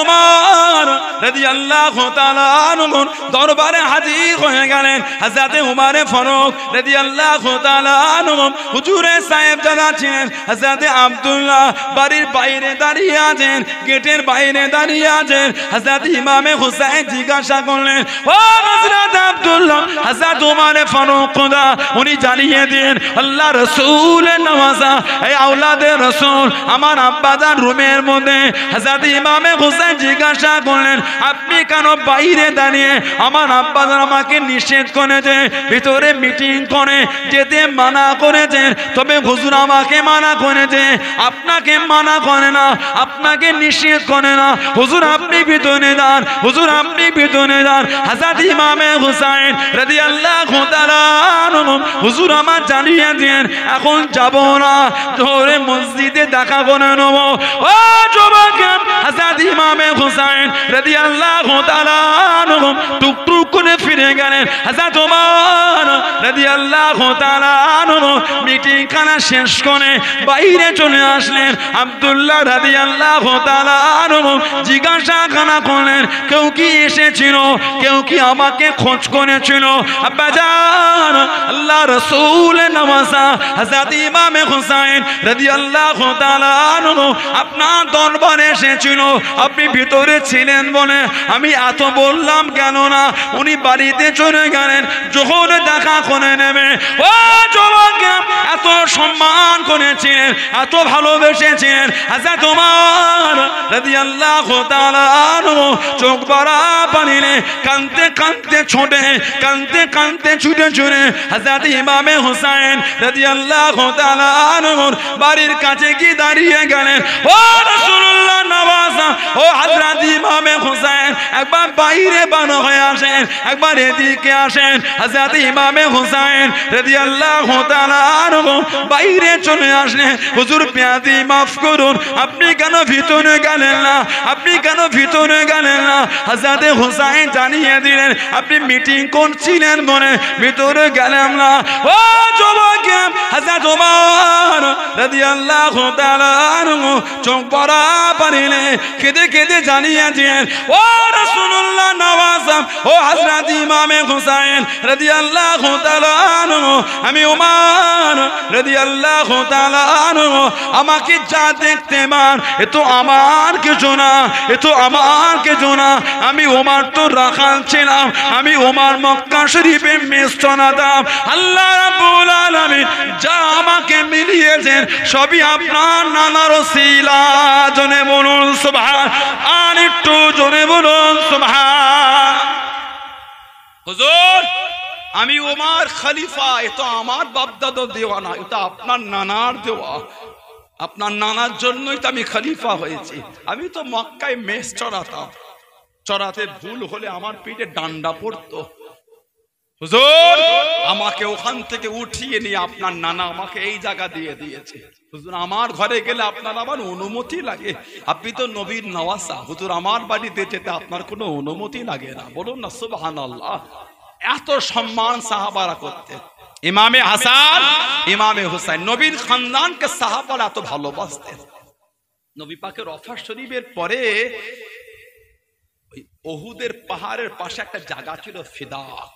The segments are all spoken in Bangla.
উমর রাদিয়াল্লাহু তাআলা আনহু দরবারে হাজির হয়ে গেলেন। হযরত উমর ফারুক রাদিয়াল্লাহু তাআলা আনহু হুজুরের সাহেবজাদা ছিলেন। হযরত আব্দুল্লাহ বাড়ির বাইরে দাঁড়িয়ে আছেন, গেটের বাইরে দাঁড়িয়ে আছেন। হযরত ইমামে হুসাইন জিজ্ঞাসা করলেন, ও হযরত আব্দুল্লাহ, হযরত উমর ফারুক খোদা উনি জানিয়ে দিন আল্লাহ রাসূলের নওয়াজা এই আওলাদে রাসূল আমার আব্বাজান রুমের মধ্যে। হযরত ইমামে হুসাইন জিজ্ঞাসা করলেন, আপনি কেন বাইরে দাঁড়িয়ে? আমার আব্বাজান আমাকে নিষেধ করেছে, ভিতরে মিটিং করে যেতে মানা করেছেন, তবে হুজুর আমাকে মানা করেছে, আপনাকে মানা করে না, আপনাকে নিষেধ করে না। হুজুর আপনি ভিতরে যান, হুজুর আপনি ভিতরে যান। হযরত ইমামে হুসাইন রাদিয়াল্লাহু তাআলা আনহু হুজুর আমার জানিয়ে দিন এখন যাব না, ধরে মসজিদে দেখা করে নেব। ও যুবক, হযরত ইমামে হুসাইন রাদিয়াল্লাহু তাআলা আনহু টুকটুক করে ফিরে গেলেন। হযরত ওমর রাদিয়াল্লাহু তাআলা আনহু মিটিং খানা শেষ করে বাইরে চলে আসলেন। আব্দুল্লাহ রাদিয়াল্লাহু তাআলা আনহু জিজ্ঞাসা খানা করলেন, কেউ কি এসেছিল? কেউ কি আমাকে খোঁজ করেছিল? আব্বাজান আল্লাহ রাসূলের নওয়াজা হযরত ইমামে হুসাইন রাদিয়াল্লাহু তাআলা আনহু আপনার দরবারে এসেছিল, আপনি ভিতরে ছিলেন বলে আমি এত বললাম কেন না? উনি বাড়িতে চলে গেলেন, যখন দেখা করে নেবে। ও যুবক, এত সম্মান করেছিলেন, এত ভালোবেসেছিলেন হযরত ওমর রাদিয়াল্লাহু তাআলা আনহু চোখ ভরা পানিতে কাঁদতে কাঁদতে ছোটে, কাঁদতে কাঁদতে ছুটে ছুটে হযরত ইমামে হুসাইন রাদিয়াল্লাহু তাআলা আনহুর বাড়ির কাছে গিয়ে দাঁড়িয়ে গেলেন। ও রাসূলুল্লাহ নওয়াজা, ও হযরত ইমামে হুসাইন একবার বাইরে বার হয়ে আসেন, একবার এদিকে আসেন। হযরত ইমামে হুসাইন রাদিয়াল্লাহু তাআলা আনহু বাইরে চলে আসলেন। হুজুর বেয়াদবি মাফ করুন, আপনি কেন ভিতরে গেলেন না? আপনি কেন ভিতরে গেলেন না? হযরত হুসাইন জানিয়ে দিলেন আপনি মিটিং করছিলেন বলে ভিতরে গেলাম না। ও যুবক, হযরত ওমর রাদিয়াল্লাহু তাআলা আনহু চোখ ভরা পানিতে কেঁদে কেঁদে জানিয়ে দিলেন, ও রাসূলুল্লাহ নওয়াজা, ও হযরত ইমামে হুসাইন রাদিয়াল্লাহু তাআলা আনহু, আমি ওমর রাদিয়াল্লাহু তাআলা আনহু আমাকে যা দেখতে পান এ তো আমার কিছু না, এ তো আমার কিছু না। আমি ওমর তো রাখাল ছিলাম, আমি ওমর মক্কা শরীফে মেষ চড়াতাম। আল্লাহ রাব্বুল আলামিন যা আমাকে মিলিয়েছেন সবই আপনার নানার ওসিলা। জোরে বলুন সুবহান, আর একটু জোরে বলুন সুবহান। হুজুর আমি ওমর খলিফা, এ তো আমার বাপদাদার দেওয়া না, এটা আপনার নানার দেওয়া। আপনার নানার জন্যই তো আমি খলিফা হয়েছি। আমি তো মক্কায় মেষ চড়াতাম, চড়াতে ভুল হলে আমার পিঠে ডান্ডা পড়তো। হুজুর আমাকে ওখান থেকে উঠিয়ে নিয়ে আপনার নানা আমাকে এই জায়গা দিয়ে দিয়েছে। হুজুর আমার ঘরে গেলে আপনার আবার অনুমতি লাগে, আপনি তো নবীর নওয়াজা। হুজুর আমার বাড়িতে যেতে আপনার কোনো অনুমতি লাগে না। বলুন না সুবহানাল্লাহ। এত সম্মান সাহাবারা করতেন। ইমামে হাসান, ইমামে হুসাইন, নবীর খানদানকে সাহাবারা এত ভালোবাসতেন। নবী পাকের ওফাত শরীফের পরে ওই উহুদের পাহাড়ের পাশে একটা জায়গা ছিল ফিদাক।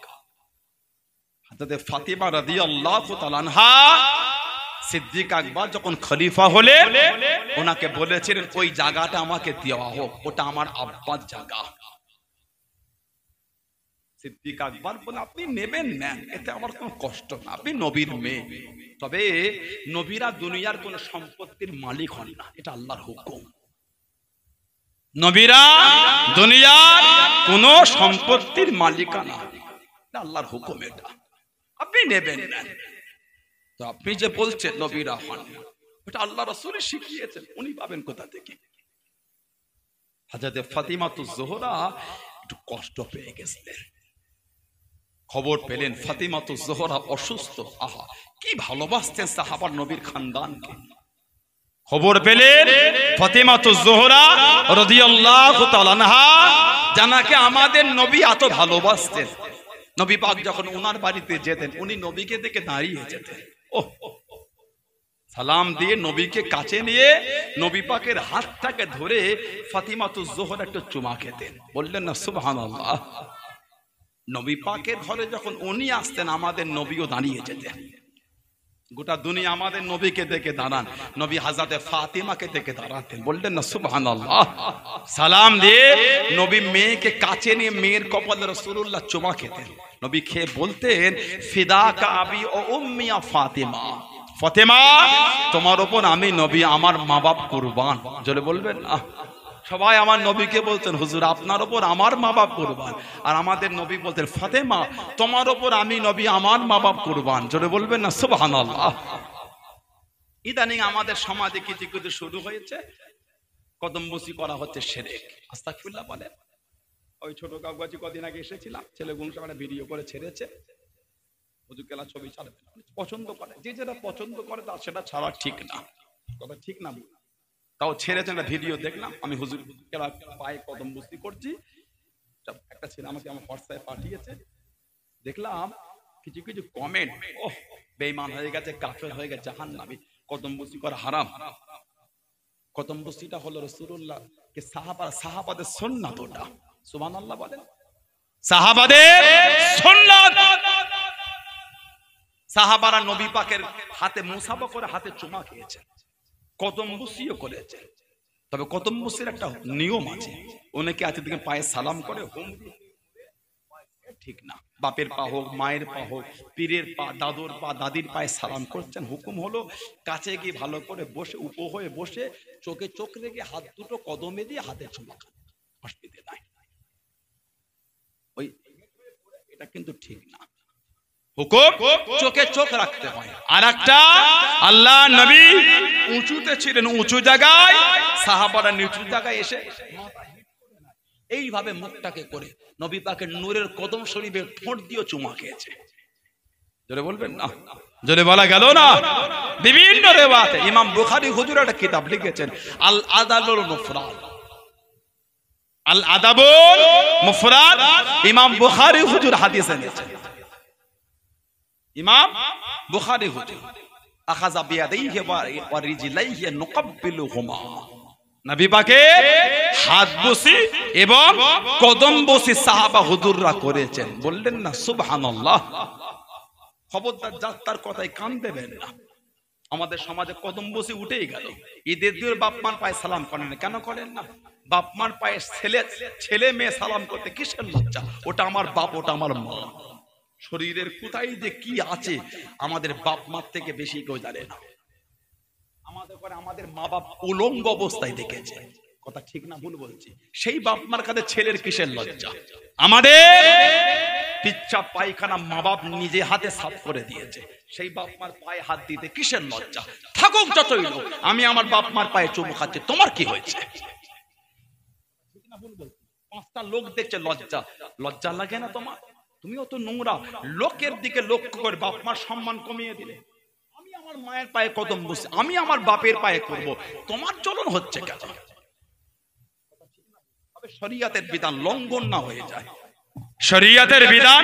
হযরত ফাতিমা রাদিয়াল্লাহু তাআলা আনহা সিদ্দিক আকবর যখন খলিফা হলেন ওনাকে বলেছিলেন ওই জায়গাটা আমাকে দেওয়া হোক, ওটা আমার আব্বার জায়গা। সিদ্দিক আকবর বলে আপনি নেবেন না, এতে আমার কোনো কষ্ট না, আপনি নবীর মেয়ে। তবে নবীরা দুনিয়ার কোন সম্পত্তির মালিক হন না, এটা আল্লাহর হুকুম। নবীরা দুনিয়ার কোন সম্পত্তির মালিকানা, এটা আল্লাহর হুকুম, এটা আপনি নেবেন না। তো আপনি যে বলছেন নবীরা হন, এটা আল্লাহ রাসূল শিখিয়েছেন, উনি পাবেন কোথা থেকে? হযরত ফাতিমাতুজ জোহরা একটু কষ্ট পেয়ে গেছিলেন, খবর পেলেন ফাতিমাতুজ জোহরা অসুস্থ। আহা কি ভালোবাসতেন সাহাবার নবীর খানদানকে। খবর পেলেন ফাতিমাতুজ জোহরা রাদিয়াল্লাহু তাআলা আনহা, জানাকে আমাদের নবী এত ভালোবাসতেন। নবী পাক যখন ওনার বাড়িতে যেতেন উনি নবীকে দেখে দাঁড়িয়ে যেতেন। ও সালাম দিয়ে নবীকে কাছে নিয়ে নবী পাকের হাতটাকে ধরে ফাতিমাতুজ জোহরা একটু চুমা খেতেন। বললেন না সুবহানাল্লাহ। নবী পাকের ঘরে যখন উনি আসতেন আমাদের নবীও দাঁড়িয়ে যেতেন। গোটা দুনিয়া আমাদের নবীকে দেখে দাঁড়ান, নবী হযরতে ফাতিমাকে দেখে দাঁড়াতেন। বললেন না সুবহানাল্লাহ। সালাম দিয়ে নবী মেয়েকে কাছে নিয়ে মেয়ের কপালে রাসূলুল্লাহ চুমা খেতেন। নবী খেয়ে বলতেন ফিদাকা আবি ও উম্মি ইয়া ফাতিমা, ফাতিমা তোমার উপর আমি নবী আমার মা বাপ কুরবান। জোরে বলবেন না। সবাই আমার নবীকে বলতেন হুজুর আপনার উপর আমার মা বাপ কুরবান, আর আমাদের নবী বলতেন ফাতেমা তোমার উপর আমি নবী আমার মা বাপ কুরবান। জোরে বলবেন না সুবহানাল্লাহ। ইদানিং আমাদের সমাজে কিছু কিছু শুরু হয়েছে, কদমবুসি করা হচ্ছে শিরক। আস্তাগফিরুল্লাহ বলে। ওই ছোট কাগজি কদিন আগে এসেছিলাম, ছেলেগুলো সব একটা ভিডিও করে ছেড়েছে, হুজুর কেলা ছবি ছাড়বে পছন্দ করে, যে যেটা পছন্দ করে তার সেটা ছাড়া ঠিক না, কথা ঠিক না। তাও ছেড়েছে একটা ভিডিও দেখলাম, আমি হুজুর কেলা পায়ে কদমবুসি করছি, একটা ছেলে আমাকে আমার হোয়াটসঅ্যাপে পাঠিয়েছে, দেখলাম কিছু কিছু কমেন্ট, ওহ বেঈমান হয়ে গেছে, কাফের হয়ে গেছে, জাহান্নামী, কদমবুসি করা হারাম। কদমবুসিটা হলো রাসূলুল্লাহ কে সাহাবাদের সুন্নাত, ওটা সুবহানাল্লাহ বলেন, সাহাবাদের সুন্নাত। সাহাবারা নবী পাকের হাতে মুসাফা করে হাতে চুমা খেয়েছেন, কদমবুসিও করেছেন। তবে কদমবুসির একটা নিয়ম আছে, অনেকে আছে দিকে পায়ে সালাম করে, ঠিক না। বাপের পা হোক, মায়ের পা হোক, পীরের পা, দাদুর পা, দাদির পায়ে সালাম করছেন। হুকুম হলো কাছে গিয়ে ভালো করে বসে, উপ হয়ে বসে, চোখে চোখ রেখে হাত দুটো কদমে দিয়ে হাতে চুমা খান, অসুবিধে নাই। ওই এটা কিন্তু ঠিক না, হুকুম চোখে চোখ রাখতে হয়। আর একটা আল্লাহ নবী উঁচুতে ছিলেন, উঁচু জায়গায়, সাহাবারা নিচু জায়গায় এসে এইভাবে মুখটাকে করে নবী পাকের নূরের কদম শরীফে ঠোঁট দিয়ে চুমা খেয়েছে। জোরে বলবেন না, জোরে বলা গেল না। বিভিন্ন রিওয়ায়াতে ইমাম বুখারী হুজুর একটা কিতাব লিখেছেন আল আদাবুল মুফরাদ, আল আদাবুল মুফরাদ, ইমাম বুখারী হুজুর হাদিস এনেছেন। ইমাম বুখারী হুজুর আখাযা বিয়াদাইহি ওয়া রিজলাইহি নুকাব্বিলুহুমা, নবী পাকের হাত বসি এবং কদম বসি সাহাবা হুজুররা করেছেন। বললেন না সুবহানাল্লাহ। খবরদার যাত্রার কথায় কান দেবেন না। আমাদের সমাজে কদম বসি উঠেই গেল। ঈদের দিন বাপ মার পায়ে সালাম করেন না, কেন করেন না? বাপ মার পায়ে ছেলে মেয়ে সালাম করতে কিসের লজ্জা? ওটা আমার বাপ, ওটা আমার মা। শরীরের কোথায় যে কি আছে আমাদের বাপ মার থেকে বেশি কেউ জানে না। আমাদের পরে আমাদের মা বাপ উলঙ্গ অবস্থায় দেখেছে, কথা ঠিক না ভুল বলছি? সেই বাপ মার কাছে ছেলের কিসের লজ্জা? আমাদের পিচ্ছাপ পায়খানা মা বাপ নিজে হাতে সাফ করে দিয়েছে, সেই বাপ মার পায়ে হাত দিতে কিসের লজ্জা? থাকুক যতই লোক, আমি আমার বাপ মার পায়ে চুমু খাচ্ছি, তোমার কি হয়েছে? ঠিক না ভুল বলছি? পাঁচটা লোক দেখছে, লজ্জা লজ্জা লাগে না তোমার? তুমিও তো নোংরা, লোকের দিকে লক্ষ্য করে বাপ মার সম্মান কমিয়ে দিলে। আমি আমার মায়ের পায়ে কদম বসে, আমি আমার বাপের পায়ে করব, তোমার চলন হচ্ছে কেন? শরীয়তের বিধান লঙ্ঘন না হয়ে যায়, শরীয়তের বিধান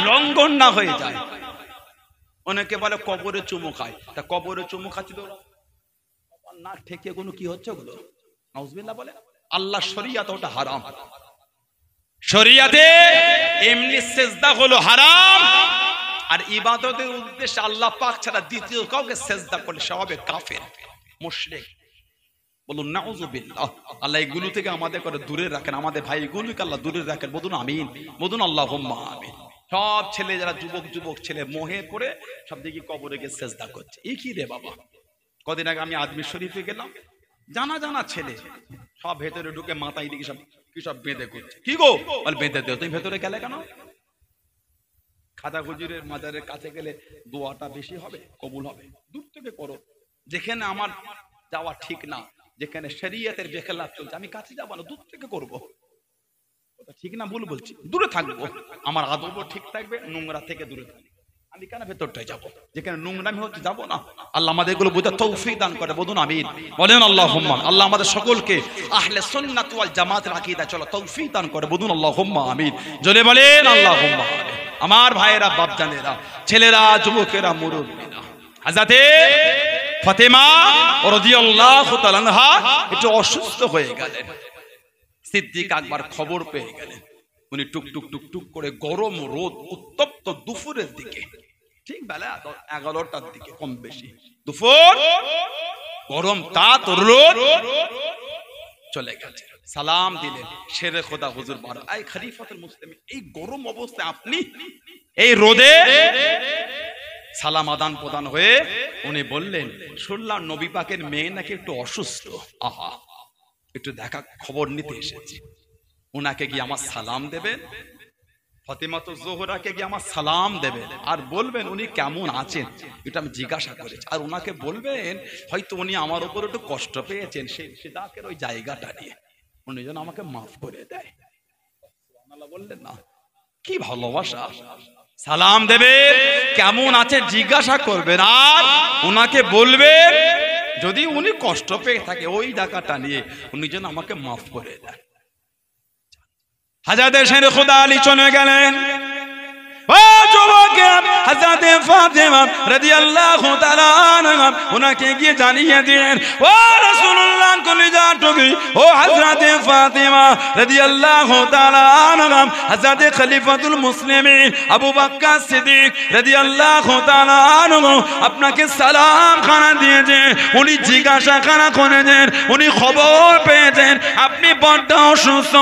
লঙ্ঘন না হয়ে যায়। অনেকে বলে কবরে চুমু খায়, তা কবরে চুমু খাচ্ছি তো না ঠেকে কোনো কি হচ্ছে ওগুলো? নাউজুবিল্লাহ বলে। আল্লাহ শরীয়তে ওটা হারাম। শরীয়তে এমনি সেজদা হলো হারাম, আর ইবাদতের উদ্দেশ্যে আল্লাহ পাক ছাড়া দ্বিতীয় কাউকে সেজদা করলে সে হবে কাফের, মুশরিক। বলুন নাউজুবিল্লাহ। আল্লাহ এগুলো থেকে আমাদের করে দূরে রাখেন, আমাদের ভাইগুলোকে আল্লাহ দূরে রাখেন। বলুন আমিন, বলুন আল্লাহুম্মা আমিন। সব ছেলে যারা যুবক ছেলে মোহে পড়ে সব দিকে কবরে গিয়ে সেজদা করছে। এই কি রে বাবা? কদিন আগে আমি আজমির শরীফে গেলাম, জানা ছেলে সব ভেতরে ঢুকে মাথায় দিকে সব কি সব বেঁধে করছে। কি গো বল বেঁধে দেও, তুমি ভেতরে গেলে কেন? খাজা হুজুরের মাজারের কাছে গেলে দোয়াটা বেশি হবে, কবুল হবে। দূর থেকে করো, যেখানে আমার যাওয়া ঠিক না, যেখানে শরীয়তের বেখেলাফ চলছে, আমি কাছে যাবো না, দূর থেকে করবো। ওটা ঠিক না ভুল বলছি? দূরে থাকবো, আমার আদবও ঠিক থাকবে, নোংরা থেকে দূরে থাকবে। আমি কেন ভেতরটায় যাবো? যেখানে নোংরামি হচ্ছে যাবো না। আল্লাহ আমাদের এগুলো বোঝার তৌফিক দান করে। বলুন আমিন, বলেন আল্লাহুম্মা। আল্লাহ আমাদের সকলকে আহলে সুন্নাত ওয়াল জামাতের আকীদা চলো তৌফিক দান করে। বলুন আল্লাহুম্মা আমিন, জোরে বলেন আল্লাহুম্মা আমিন। আমার ভাইয়েরা, বাপজানেরা, ছেলেরা, যুবকেরা, মুরব্বীরা, হযরতে ফাতেমা রাদিয়াল্লাহু তাআলা আনহা একটু অসুস্থ হয়ে গেলেন। সিদ্দিক আকবর খবর পেয়ে গেলেন। উনি টুক টুক টুক টুক করে গরম রোদ উত্তপ্ত দুপুরের দিকে, ঠিক বেলা 11টার দিকে কম বেশি দুপুর, গরম তাত রোদ, চলে গেছে। সালাম দিলেন, শেরে খোদা হুজুর বার এই খলিফাতুল মুসলিমিন, এই গরম অবস্থায় আপনি এই রোদে? সালাম আদান প্রদান হয়ে উনি বললেন, শুনলাম নবী পাকের মেয়ে নাকি একটু অসুস্থ, আহা একটু দেখা খবর নিতে এসেছি, উনাকে গিয়ে আমার সালাম দেবেন, ফাতেমাতু জোহরাকে গিয়ে আমার সালাম দেবেন, আর বলবেন উনি কেমন আছেন এটা আমি জিজ্ঞাসা করেছি, আর ওনাকে বলবেন হয়তো উনি আমার উপর একটু কষ্ট পেয়েছেন সেই সিদ্দাকের ওই জায়গাটা নিয়ে, উনি যেন আমাকে মাফ করে দেয়। বললেন না, কি ভালোবাসা! সালাম দেবেন, কেমন আছে জিজ্ঞাসা করবেন, আর ওনাকে বলবেন যদি উনি কষ্ট পেয়ে থাকে ওই জায়গাটা নিয়ে উনি যেন আমাকে মাফ করে দেন। হযরত শের খোদা আলী চলে গেলেন। ও যুবকেরা, হযরত ফাতেমা রাদিয়াল্লাহু তাআলা আনহা ওনাকে গিয়ে জানিয়ে দিলেন, ও রাসূলুল্লাহ কলিজা টুকি, ও হযরত ফাতেমা রাদিয়াল্লাহু তাআলা আনহা, হযরত খলিফাতুল মুসলিমিন আবু বকর সিদ্দিক রাদিয়াল্লাহু তাআলা আনহু আপনাকে সালাম খানা দিয়েছেন, উনি জিজ্ঞাসা খানা করেছেন, উনি খবর পেয়েছেন আপনি বড্ড অসুস্থ,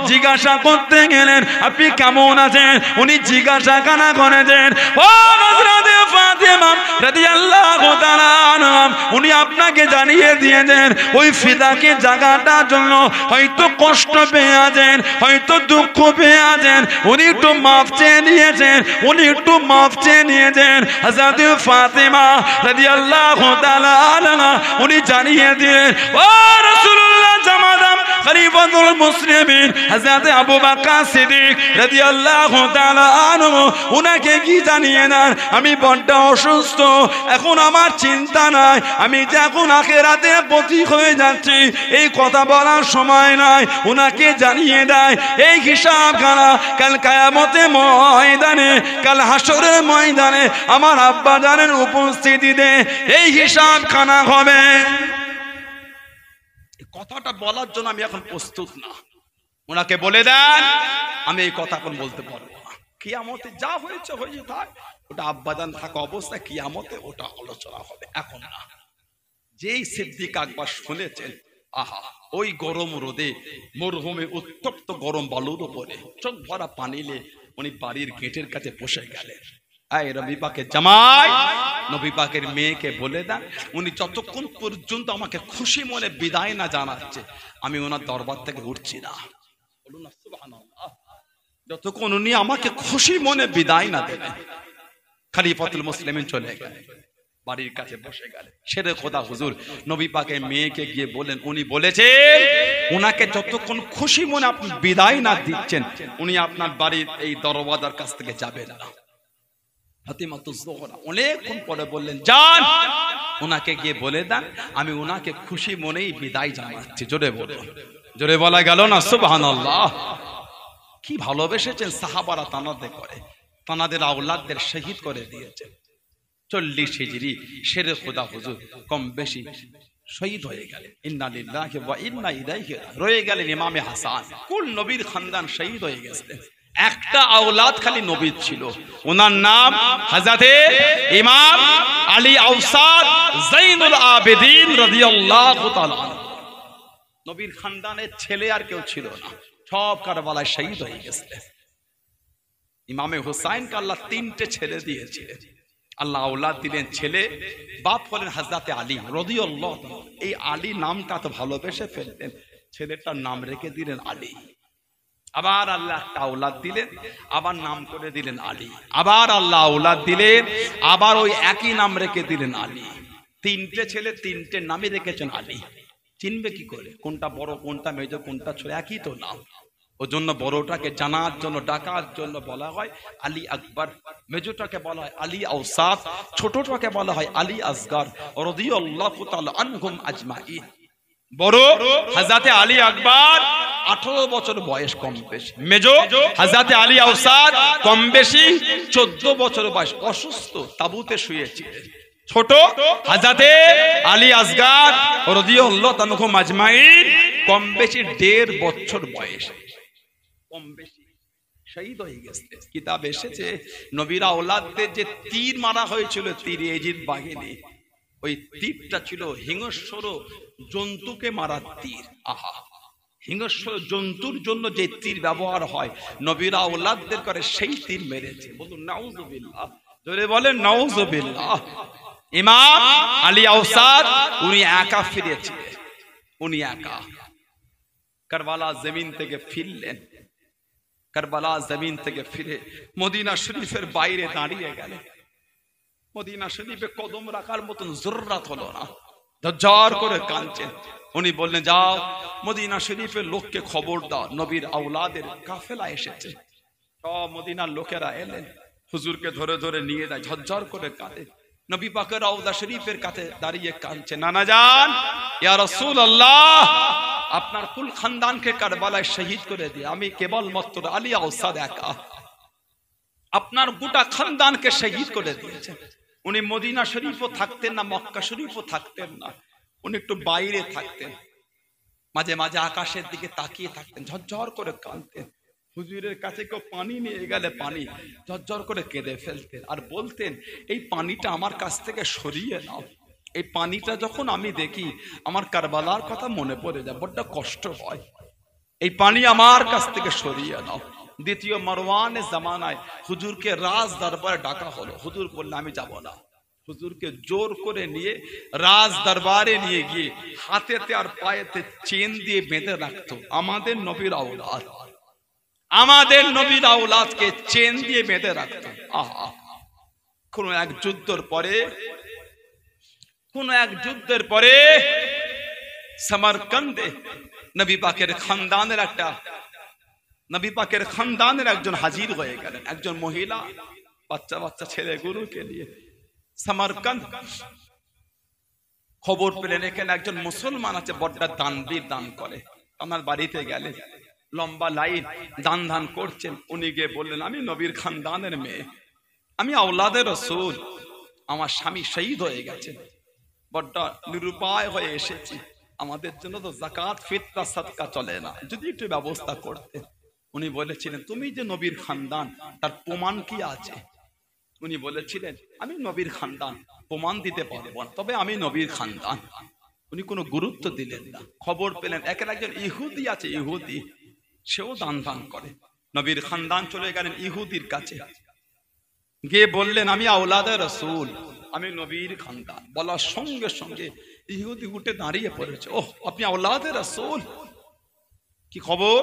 জিজ্ঞাসা করতে গেলেন আপনি কেমন আছেন, উনি জিজ্ঞাসা খানা করেছেন। ও হযরত ফাতেমা রাদিয়াল্লাহু তাআলা আনহা উনি আপনাকে জানিয়ে দিয়েছেন ওই ফিদাকে জায়গাটার জন্য হয়তো কষ্ট পেয়ে আছেন, হয়তো দুঃখ পেয়ে আছেন, উনি একটু মাফ চেয়ে নিয়েছেন, উনি একটু মাফ চেয়ে নিয়েছেন। হযরত ফাতেমা রাদিয়াল্লাহু তাআলা আনহা উনি জানিয়ে দিলেন, ও রাসূলুল্লাহ জামাদাম খলিফাতুল মুসলিমিন হযরত আবু বকর সিদ্দিক রাদিয়াল্লাহু তাআলা আনহু উনাকে কি জানিয়ে দেন আমি বড্ড অসুস্থ, এখন আমার চিন্তা নাই, আমি যে এখন আখিরাতে পথিক হয়ে যাচ্ছি এই কথা বলার সময় নাই, উনাকে জানিয়ে দেয় এই হিসাব খানা কাল কিয়ামতের ময়দানে, কাল হাসরের ময়দানে আমার আব্বা জানের উপস্থিতিতে এই হিসাব খানা হবে। কথাটা বলার জন্য আমি এখন প্রস্তুত না, ওনাকে বলে দেন আমি এই কথা এখন বলতে পারবো না, কিয়ামতে যা হয়েছে হয়েছে থাক, ওটা আব্বাজান থাকা অবস্থায় কিয়ামতে ওটা আলোচনা হবে, এখন না। যেই সিদ্দিক আকবর শুনেছেন, আহা ওই গরম রোদে মরুভূমি উত্তপ্ত গরম বালুর উপরে চোখ ভরা পানিলে উনি বাড়ির গেটের কাছে বসে গেলেন। এই নবী পাকের জামাই, নবী পাকের মেয়েকে বলে দেন উনি যতক্ষণ পর্যন্ত আমাকে খুশি মনে বিদায় না জানাচ্ছে আমি ওনার দরবার থেকে উঠছি না, বলুন না সুবহানাল্লাহ, যতক্ষণ উনি আমাকে খুশি মনে বিদায় না দেবেন। খলিফাতুল মুসলিমিন চলে গেলেন, বাড়ির কাছে বসে গেলেন। শেরে খোদা হুজুর নবী পাকের মেয়েকে গিয়ে বলেন, উনি বলেছেন উনাকে যতক্ষণ খুশি মনে আপনি বিদায় না দিচ্ছেন উনি আপনার বাড়ির এই দরওয়াজার কাছ থেকে যাবেন না। ফাতিমাতু জোহরা অনেকক্ষণ পরে বললেন, যান ওনাকে গিয়ে বলে দেন আমি ওনাকে খুশি মনেই বিদায় জানাচ্ছি। জোরে বলুন, জোরে বলা গেল না সুবহানাল্লাহ। কি ভালোবেসেছেন সাহাবারা, তানাদের করে তানাদের আওলাদদের শহীদ করে দিয়েছেন। 40 হিজরি শেরে খোদা হুজুর কম বেশি শহীদ হয়ে গেলেন। ইন্না লিল্লাহি ওয়া ইন্না ইলাইহি রয়ে গেলেন ইমামে হাসান, কুল নবীর খানদান শহীদ হয়ে গেছেন। একটা আওলাদ খালি নবীর ছিল, ওনার নাম হযরতে ইমাম আলী আওসাদ যাইনুল আবেদিন রাদিয়াল্লাহু তাআলা। নবীর খানদানের ছেলে আর কেউ ছিল না, সব কারবালায় শহীদ হয়ে গেছিলেন। ইমামে হুসাইনকে আল্লাহ 3টে ছেলে দিয়েছিলেন, আল্লাহ আওলাদ দিলেন ছেলে, বাপ হলেন হযরতে আলী রাদিয়াল্লাহু তাআলা। এই আলী নামটা তো ভালোবেসে ফেলতেন, ছেলেটার নাম রেখে দিলেন আলী। আবার আল্লাহ একটা আওলাদ দিলেন, আবার নাম করে দিলেন আলী। আবার আল্লাহ আওলাদ দিলেন, আবার ওই একই নাম রেখে দিলেন আলী। 3টে ছেলে 3টে নামই রেখেছেন আলী। চিনবে কি করে কোনটা বড় কোনটা মেজো কোনটা ছোট? একই তো নাম। ওই জন্য বড়টাকে জানার জন্য ডাকার জন্য বলা হয় আলী আকবর, মেজোটাকে বলা হয় আলী আওসাত, ছোটটাকে বলা হয় আলী আসগর রাদিয়াল্লাহু তাআলা আনহুম আজমাইন। বড় হযরতে আলী আকবর 18 বছর বয়স কম বেশি, মেজো হযরতে আলী আওসাদ কম বেশি 14 বছর বয়স, অসুস্থ তাবুতে শুয়েছিলেন। ছোট হযরতে আলী আসগার রাদিয়াল্লাহু তাআলা মাজমাইন কম বেশি 1.5 বছর বয়স, কম বেশি শহীদ হয়ে গেছে। কিতাব এসেছে নবীর আওলাদদের যে তীর মারা হয়েছিল, তীর এজিদ বাহিনী, ওই তীরটা ছিল হিংস্র জন্তুকে মারার তীর। আহা, হিংস্র জন্তুর জন্য যে তীর ব্যবহার হয় নবীর আওলাদদের করে সেই তীর মেরেছে। বলুন নাউজুবিল্লাহ, জোরে বলেন নাউজুবিল্লাহ। ইমাম আলী আওসাদ উনি একা ফিরেছিলেন, উনি একা কারবালা জমিন থেকে ফিরলেন। কারবালা জমিন থেকে ফিরে মদিনা শরীফের বাইরে দাঁড়িয়ে গেলেন। মদিনা শরীফে কদম রাখার মতন জরুরত হলো না, ঝরঝর করে কাঁদছেন। উনি বললেন, যাও মদিনা শরীফের লোককে খবর দাও, নবীর আওলাদের কাফেলা এসেছে। সব মদিনার লোকেরা এলেন, হুজুরকে ধরে ধরে নিয়ে যায়, ঝরঝর করে কাঁদে। নবী পাকের রওজা শরীফের কাছে দাঁড়িয়ে কাঁদছে, নানা জান ইয়া রাসূলুল্লাহ, আপনার কুল খানদানকে কারবালায় শহীদ করে দিয়ে আমি কেবলমাত্র আলী আওসাদ একা, আপনার গোটা খানদানকে শহীদ করে দিয়েছে। উনি মদিনা শরীফও থাকতেন না, মক্কা শরীফও থাকতেন না, উনি একটু বাইরে থাকতেন। মাঝে মাঝে আকাশের দিকে তাকিয়ে থাকতেন, ঝরঝর করে কাঁদতেন। হুজুরের কাছে কেউ পানি নিয়ে গেলে পানি ঝরঝর করে কেঁদে ফেলতেন আর বলতেন, এই পানিটা আমার কাছ থেকে সরিয়ে নাও। এই পানিটা যখন আমি দেখি আমার কারবালার কথা মনে পড়ে যায়, বড্ড কষ্ট হয়। এই পানি আমার কাছ থেকে সরিয়ে নাও। দ্বিতীয় মারওয়ানের জামানায় হুজুরকে রাজ দরবারে ডাকা হলো। হুজুর বললেন, আমি যাব না। হুজুরকে জোর করে নিয়ে রাজ দরবারে নিয়ে গিয়ে হাতেতে আর পায়েতে চেন দিয়ে বেঁধে রাখতো। আমাদের নবীর আওলাদ, আমাদের নবীর আওলাদকে চেন দিয়ে বেঁধে রাখতো। আহা, কোন এক যুদ্ধের পরে সমরকন্দে নবী পাকের খানদানের একজন হাজির হয়ে গেলেন, একজন মহিলা বাচ্চা বাচ্চা ছেলে গুরুকে নিয়ে। সমরকন্দ খবর পেলেন এখানে একজন মুসলমান আছে, বড্ড দানবীর, দান করে। আমার বাড়িতে গেলেন, লম্বা লাইন দান করছেন। উনি গিয়ে বললেন, আমি নবীর খানদানের মেয়ে, আমি আওলাদের রাসূল, আমার স্বামী শহীদ হয়ে গেছে, বড্ড নিরুপায় হয়ে এসেছি, আমাদের জন্য তো যাকাত ফিতরা সাদকা চলে না, যদি একটু ব্যবস্থা করতে। উনি বলেছিলেন, তুমি যে নবীর খানদান, তার প্রমাণ কি আছে? উনি বলেছিলেন, আমি নবীর খানদান, প্রমাণ দিতে পারবো না, তবে আমি নবীর খানদান। উনি কোনো গুরুত্ব দিলেন না। খবর পেলেন একজন ইহুদি আছে, ইহুদি, সেও দান করে। নবীর খানদান চলে গেলেন ইহুদির কাছে, গিয়ে বললেন, আমি আওলাদের রাসূল, আমি নবীর খানদান। বলার সঙ্গে সঙ্গে ইহুদি উঠে দাঁড়িয়ে পড়েছে, ওহ, আপনি আওলাদের রাসূল, কি খবর?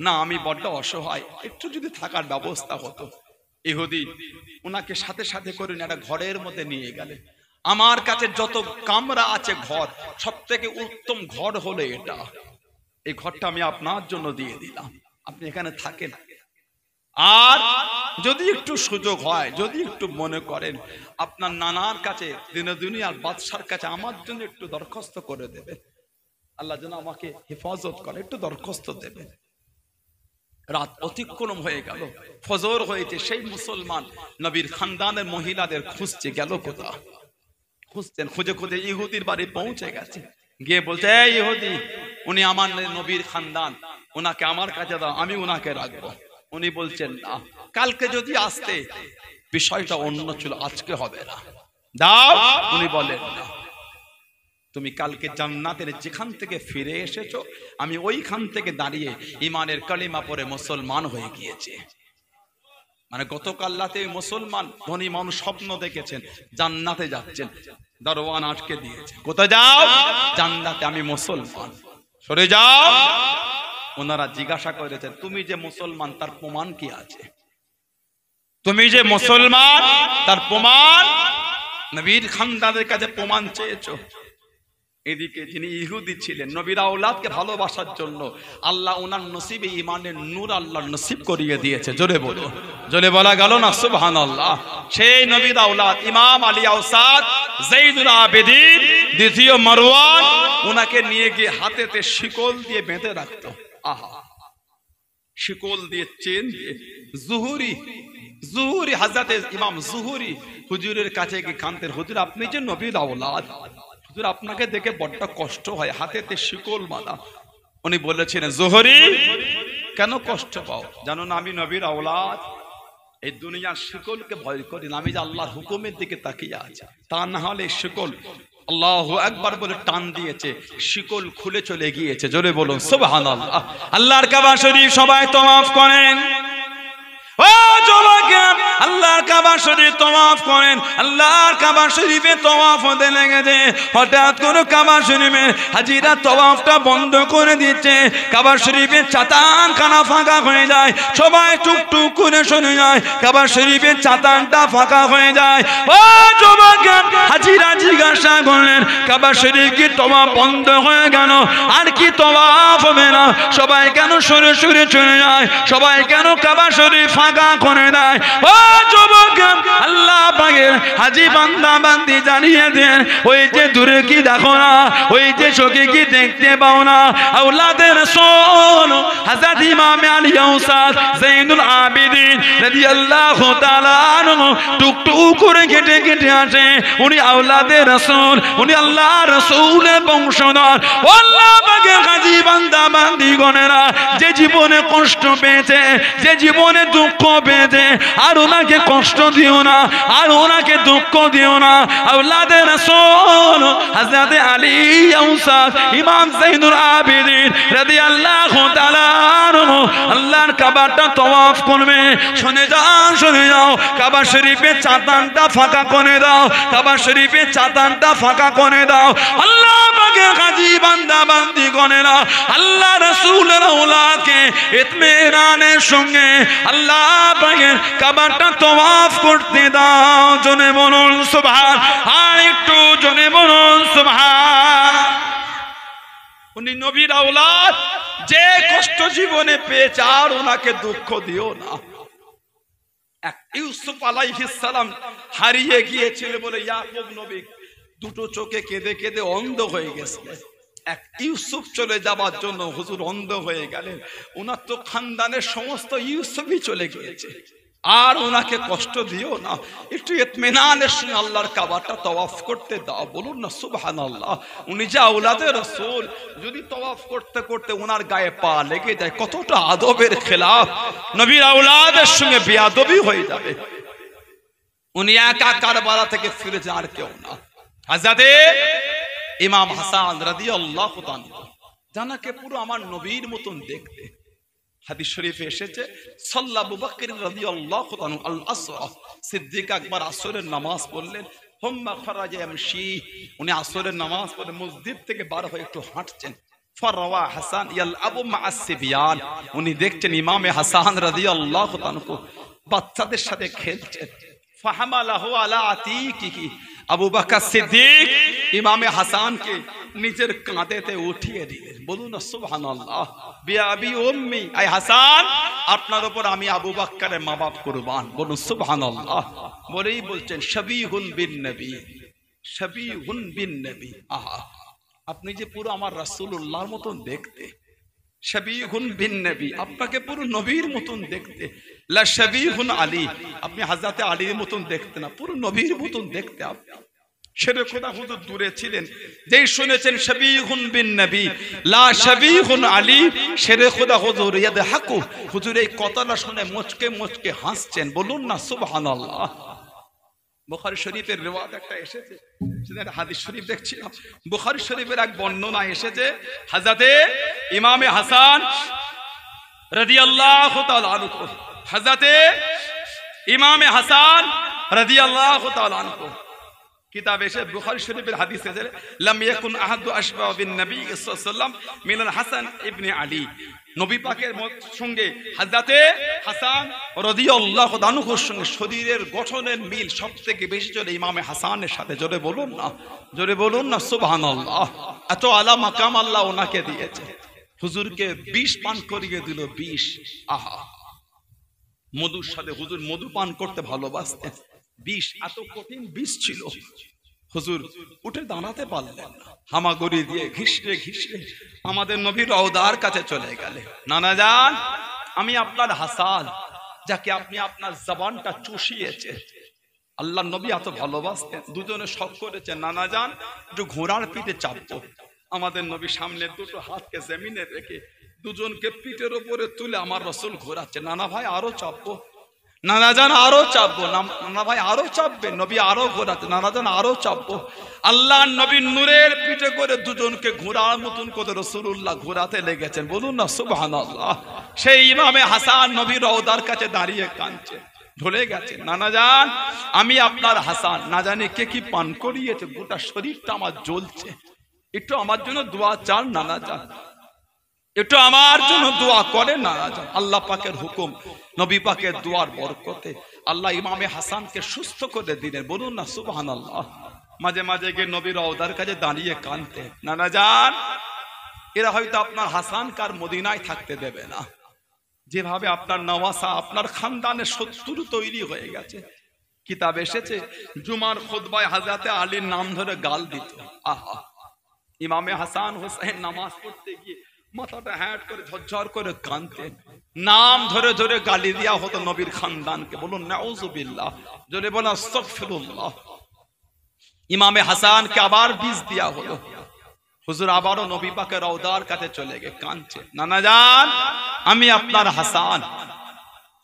না, আমি বড্ড অসহায়, একটু যদি থাকার ব্যবস্থা হতো। ইহুদি ওনাকে সাথে সাথে করে একটা ঘরের মধ্যে নিয়ে গেলেন। আমার কাছে যত কামরা আছে ঘর, সব থেকে উত্তম ঘর হলো এটা, এই ঘরটা আমি আপনার জন্য দিয়ে দিলাম, আপনি এখানে থাকেন। আর যদি একটু সুযোগ হয়, যদি একটু মনে করেন আপনার নানার কাছে, দিনে দুনিয়ার বাদশার কাছে আমার জন্য একটু দরখাস্ত করে দেবেন, আল্লাহ যেন আমাকে হেফাজত করে, একটু দরখাস্ত দেবেন। রাত অতিক্রম হয়ে গেল, ফজর হয়েছে। সেই মুসলমান নবীর খানদানের মহিলাদের খুঁজছে, গেল কোথা? খুঁজছেন, খুঁজে খুঁজে ইহুদির বাড়ি পৌঁছে গেছে। গিয়ে বলছে, এই ইহুদি, উনি আমার নবীর খানদান, ওনাকে আমার কাছে দাও, আমি ওনাকে রাখবো। উনি বলছেন, না, কালকে যদি আসতে, বিষয়টা অন্য ছিল, আজকে হবে না, দাও। উনি বলেন, না, তুমি কালকে জান্নাতের যেখান থেকে ফিরে এসেছো, আমি ওইখান থেকে দাঁড়িয়ে ইমানের কালিমা পড়ে মুসলমান হয়ে গিয়েছি। মানে গতকাল রাতে মুসলমান ধনী মানুষ স্বপ্ন দেখেছেন জান্নাতে যাচ্ছেন, দরওয়ান আটকে দিয়েছে, কোথায় যাও? জান্নাতে, আমি মুসলমান, সরে যাও। ওনারা জিজ্ঞাসা করেছেন, তুমি যে মুসলমান, তার প্রমাণ কি আছে? তুমি যে মুসলমান, তার প্রমাণ? নবীর খানদানের কাছে প্রমাণ চেয়েছো। এদিকে যিনি ইহুদি ছিলেন, নবীর আওলাদকে ভালোবাসার জন্য আল্লাহ ওনার নসিবে ইমানের নূর আল্লাহ নসিব করিয়ে দিয়েছে। জোরে বলো, জোরে বলা গেল না সুবহানাল্লাহ। সেই নবীর আওলাদ ইমাম আলী আওসাদ যায়েদুল আবেদিন দ্বিতীয় মারওয়ান, ওনাকে নিয়ে গিয়ে হাতেতে শিকল দিয়ে বেঁধে রাখতো। আহা, শিকল দিয়ে, চেন দিয়ে। জুহুরি জুহুরি হযরত ইমাম জুহুরি হুজুরের কাছে গিয়ে কাঁদতেন, হুজুর আপনি যে নবীর আওলাদ, হুজুর আপনাকে দেখে বড্ড কষ্ট হয়, হাতেতে শিকল বাঁধা। উনি বলেছিলেন, জুহুরি কেন কষ্ট পাও? জানো না আমি নবীর আওলাদ, এই দুনিয়ার শিকলকে ভয় করি না, আমি যে আল্লাহর হুকুমের দিকে তাকিয়ে আছি। তা না হলে শিকল আল্লাহু আকবার বলে টান দিয়েছে, শিকল খুলে চলে গিয়েছে। জোরে বলুন সুবহানাল্লাহ। আল্লাহর কাবা শরীফ সবাই তওয়াফ করেন। ও যুবকেরা, আল্লাহর কাবা শরীফ তওয়াফ করেন। আল্লাহর কাবা শরীফে তওয়াফ হতে লেগেছে, হঠাৎ করে কাবা শরীফে হাজিরা তওয়াফটা বন্ধ করে দিচ্ছে। কাবা শরীফের চাতানখানা ফাঁকা হয়ে যায়, সবাই টুকটুক করে শুনে যায়, কাবা শরীফের চাতানটা ফাঁকা হয়ে যায়। ও যুবকেরা, হাজিরা জিজ্ঞাসা করলেন, কাবা শরীফ কি তওয়াফ বন্ধ হয়ে গেল? আর কি তওয়াফ হবে না? সবাই কেন সরে সরে চলে যায়? সবাই কেন কাবা শরীফ ফাঁকা করে দেয়? ও যুবক, আল্লাহ পাকের হাজী বান্দা বান্দি জানিয়ে দেন, ওই যে দূরে কি দেখো না, ওই যে চোখে কি দেখতে পাও না, আওলাদে রাসূল হযরত ইমাম আলী আওসাদ যাইনুল আবিদিন রাদিয়াল্লাহু তাআলা আনহু টুকটুক করে কেটে কেটে আসে। উনি আওলাদে রাসূল, উনি আল্লাহর রাসূলের বংশধর। আল্লাহ পাকের হাজী বান্দা বান্দি গণেরা যে জীবনে কষ্ট পেয়েছে, যে জীবনে দুঃখ পেয়েছে, আর ওনাকে কষ্ট দিও না, আর ওনাকে দুঃখ দিও না। আওলাদে রাসূল হযরত আলী আওসাদ ইমাম যাইনুল আবিদিন রাদিয়াল্লাহু তাআলা আনহু আল্লাহর কাবাটা তওয়াফ করবে। শুনে যাও, শুনে যাও, কাবা শরীফে চাতানটা ফাঁকা করে দাও, কাবা শরীফে চাতানটা ফাঁকা করে দাও। আল্লাহ পাকের হাজী বান্দা বান্দি গণেরা আল্লাহ রাসূলের আওলাদকে ইতমিনানের সঙ্গে আল্লাহ পাকের কাবাটা তওয়াফ করতে দাও। জোরে বলুন সুবহান, আর একটু জোরে বলুন সুবহান। উনি নবীর আওলাদ, যে কষ্ট জীবনে পেয়েছে আর ওনাকে দুঃখ দিও না। এক ইউসুফ আলাইহিস সালাম হারিয়ে গিয়েছিল বলে ইয়াকুব নবী দুটো চোখে কেঁদে কেঁদে অন্ধ হয়ে গেছে। এক ইউসুফ চলে যাবার জন্য হুজুর অন্ধ হয়ে গেলেন। ওনার তো খানদানের সমস্ত ইউসুফই চলে গিয়েছে, আর ওনাকে কষ্ট দিও না। একটু ইতমিনানের সঙ্গে আল্লাহর কাবাটা তওয়াফ করতে দাও। বলুন না সুবহানাল্লাহ। উনি যে আওলাদে রাসূল, যদি তওয়াফ করতে করতে ওনার গায়ে পা লেগে যায়, কতটা আদবের খেলাফ, নবীর আওলাদের সঙ্গে বেয়াদবি হয়ে যাবে। উনি একা কারবালা থেকে ফিরেছে, আর কেউ না। হযরতে ইমাম হাসান রাদিয়াল্লাহু তাআলা জানাকে পুরো আমার নবীর মতন দেখতে। হাদিস শরীফে এসেছে, সাল্লা আবু বকর রাদিয়াল্লাহু তাআলা আল আসর, সিদ্দিক আকবর আসরের নামাজ পড়লেন। হুম্মা খরাজা ইয়ামশি, উনি আসরের নামাজ পড়ে মসজিদ থেকে বার হয়ে একটু হাঁটছেন। ফারওয়া হাসান ইয়ালআবু মা'আস সিবিয়ান, উনি দেখছেন ইমামে হাসান রাদিয়াল্লাহু তাআলা বাচ্চাদের সাথে খেলছেন। ফাহামালাহু আলা আতিকিহি, আবু বকর সিদ্দিক ইমামে হাসানকে নিজের কাঁধেতে উঠিয়ে দিলেন। বলুন না সুবহানাল্লাহ। বিআবি উম্মি, আই হাসান, আপনার উপর আমি আবু বকরের মা বাপ কুরবান। বলুন সুবহানাল্লাহ। বলেই বলছেন শাবিহুন বিন নবী, শাবিহুন বিন নবী। আহা, আপনি যে পুরো আমার রাসূলুল্লাহর মতন দেখতে। শাবিহুন বিন নবী, আপনাকে পুরো নবীর মতন দেখতে। লা শাবিহুন আলী, আপনি হযরত আলীর মতন দেখতে না, পুরো নবীর মতন দেখতে। আপনি শেরে খোদা হুজুর দূরে ছিলেন, যেই শুনেছেন শাবিহুন বিন নবী লা শাবিহুন আলী, শেরে খোদা হুজুর ইয়াদহাকু, হুজুর এই কথাটা শুনে মুচকে মুচকে হাসছেন। বলুন না সুবহানাল্লাহ। বুখারী শরীফের রিওয়ায়াত একটা এসেছে, সেটা হাদিস শরীফ দেখছিলাম। বুখারী শরীফের এক বর্ণনা এসেছে, হযরতে ইমামে হাসান রাদিয়াল্লাহু তাআলা আনহু, হযরতে ইমামে হাসান রাদিয়াল্লাহু তাআলা আনহু কিতাব এসে বুখারী শরীফের হাদিস এসেছে, লাম ইয়াকুন আহাদু আশবা বিন নবী সাল্লাল্লাহু আলাইহি ওয়াসাল্লাম মিনাল হাসান ইবনে আলী, নবী পাকের সঙ্গে হযরতে হাসান রাদিয়াল্লাহু আনহুর সঙ্গে শরীরের গঠনের মিল সবথেকে বেশি চলে ইমামে হাসানের সাথে। জোরে বলুন না, জোরে বলুন না সুবহানাল্লাহ। এত আলা মাকাম আল্লাহ ওনাকে দিয়েছে। হুজুরকে বিষ পান করিয়ে দিল, বিষ। আহা, মধুর সাথে হুজুর মধু পান করতে ভালোবাসতেন। বিষ, এত কঠিন বিষ ছিল, হুজুর উঠে দাঁড়াতে পারলেন না, হামাগুড়ি দিয়ে ঘিসড়ে ঘিসড়ে আমাদের নবীর রওদার কাছে চলে গেলে। নানা জান, আমি আপনার হাসান, যাকে আপনি আপনার জবানটা চুষিয়েছে। আল্লাহ নবী এত ভালোবাসতেন, দুজনে শখ করেছে নানা যান একটু ঘোড়ার পিঠে চাপবো। আমাদের নবী সামনে দুটো হাতকে জমিনে রেখে দুজনকে পিঠের উপরে তুলে আমার রসুল ঘোরাচ্ছে, নানা ভাই আরো চাপবো, নানা যান আরো চাপবো, নানা ভাই আরো চাপবে, নবী আরো ঘোরাচ্ছে, নানা যান আরো চাপবো। আল্লাহ নবী নূরের পিঠে করে দুজনকে ঘোড়ার মতন করে রাসূলুল্লাহ ঘোরাতে লেগেছেন, বলুন না সুবহানাল্লাহ। সেই ইমামে হাসান নবীর রওদার কাছে দাঁড়িয়ে কাঁদছে, ঢলে গেছে, নানা যান আমি আপনার হাসান, না জানি কে কি পান করিয়েছে, গোটা শরীরটা আমার জ্বলছে, একটু আমার জন্য দোয়া চান নানা যান, একটু আমার জন্য দোয়া করে নানা যান। আল্লাহ পাকের হুকুম, নবী পাকের দোয়ার বরকতে আল্লাহ ইমামে হাসানকে সুস্থ করে দিলেন, বলুন না সুবহানাল্লাহ। মাঝে মাঝে গিয়ে নবীর রওদার কাছে দাঁড়িয়ে কাঁদতে, নানা যান এরা হয়তো আপনার হাসানকে আর মদিনায় থাকতে দেবে না, যেভাবে আপনার নওয়াসা আপনার খানদানের শত্রু তৈরি হয়ে গেছে। কিতাব এসেছে জুমার খুতবায় হযরতে আলীর নাম ধরে গাল দিত। আহা, ইমামে হাসান হোসেন নামাজ পড়তে গিয়ে মাথাটা হ্যাট করে ঝরঝর করে কাঁদতেন, নাম ধরে ধরে গালি দেওয়া হতো নবীর খানদানকে, বলুন নাউযুবিল্লাহ, জোরে বলা আস্তাগফিরুল্লাহ। ইমামে হাসানকে আবার বীজ দেওয়া হলো, হুজুর আবারও নবী পাকের রওদার কাছে চলে গিয়ে কাঁদছে, নানা যান আমি আপনার হাসান,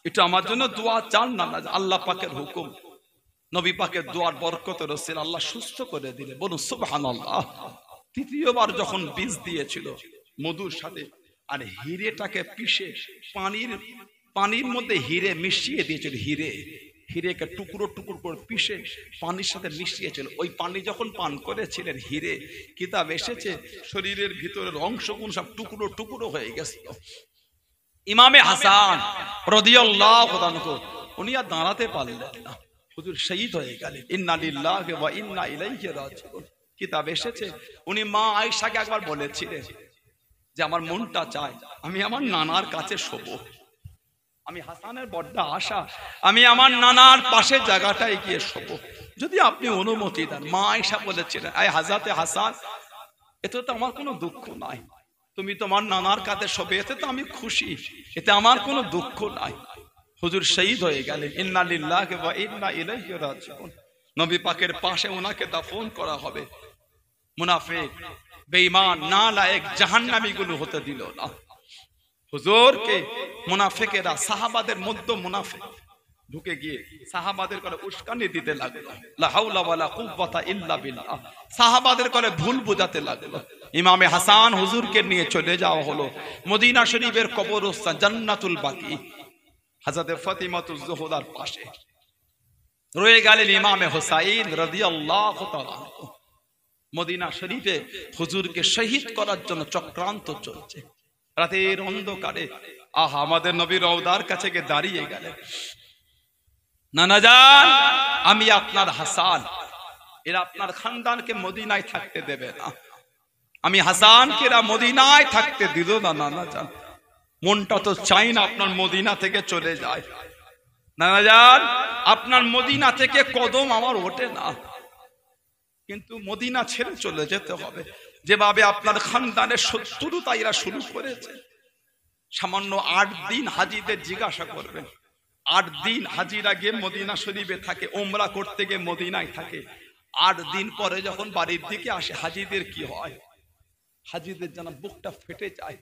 একটু আমার জন্য দোয়া চান নানা যান। আল্লাহ পাকের হুকুম, নবী পাকের দোয়ার বরকতে রাসূল আল্লাহ সুস্থ করে দিলে, বলুন সুবহানাল্লাহ। তৃতীয়বার যখন বীজ দিয়েছিল মধুর সাথে আর হিরেটাকে পিষে পানির মধ্যে হিরে মিশিয়ে দিয়েছিল, হিরেকে টুকরো টুকরো করে পিষে পানির সাথে মিশিয়েছিল, ওই পানি যখন পান করেছিলেন হিরে, কিতাব এসেছে শরীরের ভিতরের অংশগুলো সব টুকরো টুকরো হয়ে গেছিল। ইমামে হাসান রাদিয়াল্লাহু আনহু উনি আর দাঁড়াতে পারলেন না, হুজুর শহীদ হয়ে গেলেন, ইন্না লিল্লাহি ওয়া ইন্না ইলাইহি রাজিউন। কিতাব এসেছে উনি মা আয়েশাকে একবার বলেছিলেন যে আমার মনটা চায় আমি আমার নানার কাছে শোবো, আমি হাসানের বড্ড আশা আমি আমার নানার পাশে জায়গাটায় গিয়ে শোবো, যদি আপনি অনুমতি দেন। মা আয়েশা বলেছিলেন, আয় হযরতে হাসান এতে তো আমার কোনো দুঃখ নাই, তুমি তোমার নানার কাছে শোবে, এতে তো আমি খুশি, এতে আমার কোনো দুঃখ নাই। হুজুর শহীদ হয়ে গেলেন, ইন্না লিল্লাহি ওয়া ইন্না ইলাইহি রাজিউন। নবী পাকের পাশে ওনাকে দাফন করা হবে। মুনাফিক বেঈমান নালায়েক জাহান্নামী গুলো হতে দিল না। হুজুরকে মুনাফিকেরা সাহাবাদের মধ্যে মুনাফিক ঢুকে গিয়ে সাহাবাদের করে উস্কানি দিতে লাগলো, লা হাওলা ওয়ালা কুওয়াতা ইল্লা বিল্লাহ, সাহাবাদের করে ভুল বোঝাতে লাগলো। ইমামে হাসান হুজুরকে নিয়ে চলে যাওয়া হলো মদিনা শরীফের কবরস্থান জান্নাতুল বাকি, হযরতে ফাতিমাতুজ জোহরার পাশে রয়ে গেলেন ইমামে হুসাইন রাদিয়াল্লাহু তাআলা। মদিনা শরীফে হুজুরকে শহীদ করার জন্য চক্রান্ত চলছে। রাতের অন্ধকারে আহা আমাদের নবীর রওদার কাছে গিয়ে দাঁড়িয়ে গেলেন, নানা যান আমি আপনার হাসান, এরা আপনার খানদানকে মদিনায় থাকতে দেবে না, আমি হাসানকে এরা মদিনায় থাকতে দিল না। নানা যান মনটা তো চাই না আপনার মদিনা থেকে চলে যায়, নানা যান আপনার মদিনা থেকে কদম আমার ওঠে না, কিন্তু মদিনা ছেড়ে চলে যেতে হবে। যেভাবে আপনার খানদানের শত্রুতা এরা শুরু করেছে, সামান্য 8 দিন হাজিদের জিজ্ঞাসা করবেন, 8 দিন হাজিরা গিয়ে মদিনা শরীফে থাকে, ওমরা করতে গিয়ে মদিনায় থাকে, 8 দিন পরে যখন বাড়ির দিকে আসে হাজিদের কি হয়? হাজিদের যেন বুকটা ফেটে যায়।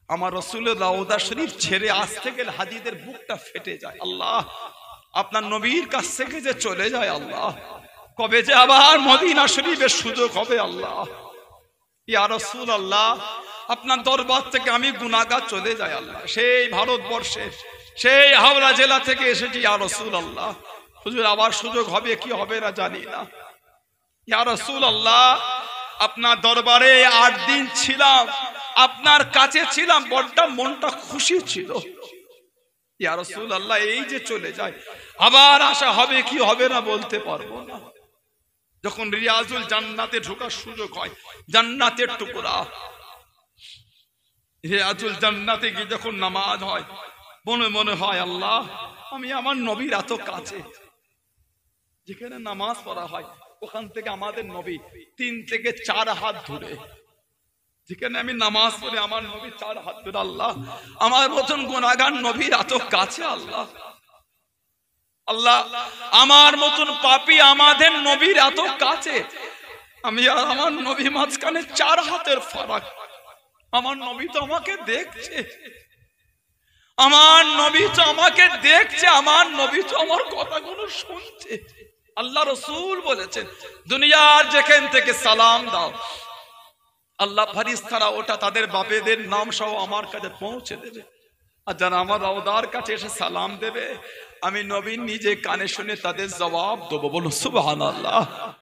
আমার রাসূলের রওজা শরীফ ছেড়ে আসতে গেলে হাজিদের বুকটা ফেটে যায়। আল্লাহ আপনার নবীর কাছ থেকে যে চলে যায়, আল্লাহ কবে যে আবার মদিনা শরীফের সুযোগ হবে? আল্লাহ ইয়া রাসূলুল্লাহ আপনার দরবার থেকে আমি গুনাহগার চলে যাই, আল্লাহ সেই ভারতবর্ষের সেই হাওড়া জেলা থেকে এসেছি, ইয়া রাসূলুল্লাহ হুজুর আবার সুযোগ হবে কি হবে না জানি না। ইয়া রাসূলুল্লাহ আপনার দরবারে 8 দিন ছিলাম, আপনার কাছে ছিলাম, বড় মনটা খুশি ছিল। ইয়া রাসূলুল্লাহ এই যে চলে যায়, আবার আশা হবে কি হবে না বলতে পারবো না। যখন রিয়াজুল জান্নাতে ঢোকার সুযোগ হয়, জান্নাতের টুকরা রিয়াজুল জান্নাতে গিয়ে যখন নামাজ হয়, মনে মনে হয় আল্লাহ আমি আমার নবীর এত কাছে, যেখানে নামাজ পড়া হয় ওখান থেকে আমাদের নবী 3 থেকে 4 হাত দূরে। যেখানে আমি নামাজ পড়ি আমার নবী 4 হাত ধরে, আল্লাহ আমার মতন গুনাহগার নবীর এত কাছে, আল্লাহ আল্লাহ আমার মতন পাপী আমাদের নবীর এত কাছে, আমি আর আমার নবী মাঝখানে 4 হাতের ফারাক। আমার নবী তো আমাকে দেখছে, আমার নবী তো আমাকে দেখছে, আমার নবী তো আমার কথাগুলো শুনছে। আল্লাহ রাসূল বলেছেন দুনিয়ার যেখান থেকে সালাম দাও, আল্লাহ ফেরেশতারা ওটা তাদের বাপেদের নাম সহ আমার কাছে পৌঁছে দেবে। আর যারা আমার রওদার কাছে এসে সালাম দেবে, আমি নবী নিজে কানে শুনে তাদের জবাব দেবো। বলো সুবহানাল্লাহ।